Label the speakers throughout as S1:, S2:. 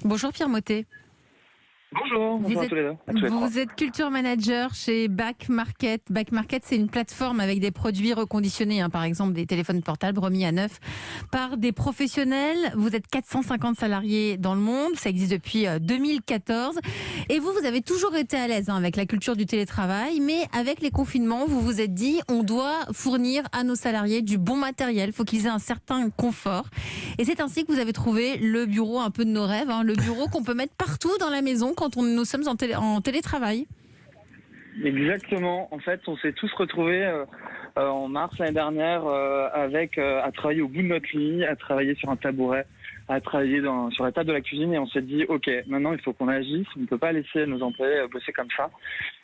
S1: Bonjour Pierre Mottet.
S2: Bonjour, bonjour à tous les deux.
S1: Vous êtes culture manager chez Back Market. Back Market, c'est une plateforme avec des produits reconditionnés, par exemple des téléphones portables remis à neuf par des professionnels. Vous êtes 450 salariés dans le monde, ça existe depuis 2014. Et vous avez toujours été à l'aise avec la culture du télétravail, mais avec les confinements, vous vous êtes dit, on doit fournir à nos salariés du bon matériel, il faut qu'ils aient un certain confort. Et c'est ainsi que vous avez trouvé le bureau un peu de nos rêves, le bureau qu'on peut mettre partout dans la maison quand nous sommes en télétravail.
S2: Exactement. En fait, on s'est tous retrouvés en mars l'année dernière à travailler au bout de notre lit, à travailler sur un tabouret, à travailler sur la table de la cuisine, et on s'est dit, ok, maintenant il faut qu'on agisse, on ne peut pas laisser nos employés bosser comme ça.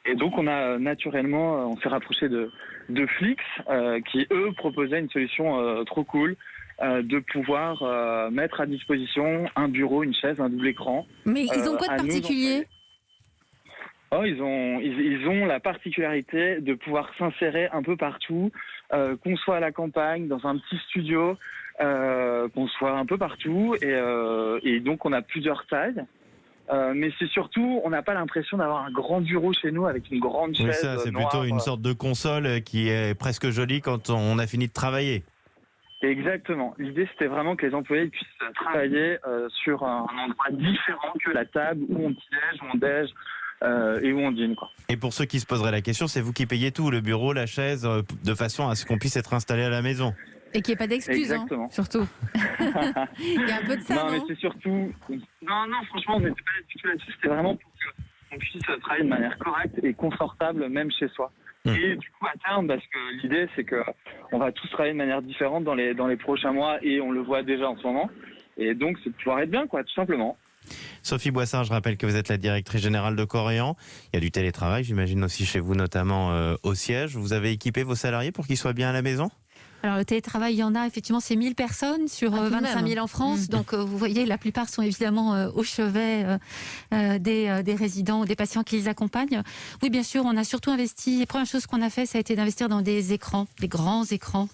S2: Et donc on a naturellement, on s'est rapproché de Flix, qui eux proposaient une solution trop cool. De pouvoir mettre à disposition un bureau, une chaise, un double écran.
S1: Mais ils ont quoi de particulier ?
S2: Ils ont la particularité de pouvoir s'insérer un peu partout, qu'on soit à la campagne, dans un petit studio, qu'on soit un peu partout, et donc on a plusieurs tailles. Mais c'est surtout, on n'a pas l'impression d'avoir un grand bureau chez nous avec une grande chaise.
S3: Oui, ça, c'est
S2: noire.
S3: plutôt une sorte de console qui est presque jolie quand on a fini de travailler.
S2: Exactement. L'idée, c'était vraiment que les employés puissent travailler sur un endroit différent que la table où on petit-déj, où on déj et où on dîne, quoi.
S3: Et pour ceux qui se poseraient la question, c'est vous qui payez tout, le bureau, la chaise, de façon à ce qu'on puisse être installé à la maison.
S1: Et qu'il n'y ait pas d'excuses, surtout. Il y a un peu de ça,
S2: non, mais c'est surtout... Non, franchement, on n'était pas du tout là-dessus. C'était vraiment pour qu'on puisse travailler de manière correcte et confortable, même chez soi. Et du coup, à terme, parce que l'idée, c'est que on va tous travailler de manière différente dans les prochains mois, et on le voit déjà en ce moment. Et donc, c'est de pouvoir être bien, quoi, tout simplement.
S3: Sophie Boissin, je rappelle que vous êtes la directrice générale de Corian. Il y a du télétravail, j'imagine aussi chez vous, notamment au siège. Vous avez équipé vos salariés pour qu'ils soient bien à la maison ?
S4: Alors le télétravail, il y en a effectivement, c'est 1000 personnes sur 25 000 en France. Donc vous voyez, la plupart sont évidemment au chevet des résidents ou des patients qui les accompagnent. Oui, bien sûr, on a surtout investi. La première chose qu'on a fait, ça a été d'investir dans des écrans, des grands écrans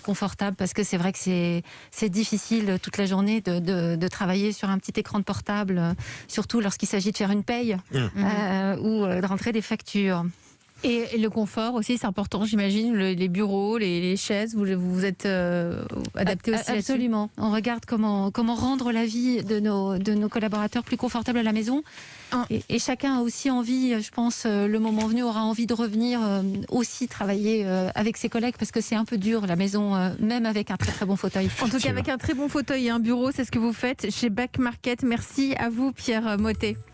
S4: confortables, parce que c'est vrai que c'est difficile toute la journée de travailler sur un petit écran de portable, surtout lorsqu'il s'agit de faire une paye ou de rentrer des factures.
S1: Et le confort aussi, c'est important, j'imagine. Les bureaux, les chaises, vous vous êtes adapté aussi
S4: Absolument. On regarde comment rendre la vie de nos collaborateurs plus confortable à la maison. Et chacun a aussi envie, je pense, le moment venu, aura envie de revenir aussi travailler avec ses collègues, parce que c'est un peu dur, la maison, même avec un très très bon fauteuil.
S1: En tout cas, avec un très bon fauteuil et un bureau, c'est ce que vous faites chez Back Market. Merci à vous, Pierre Mottet.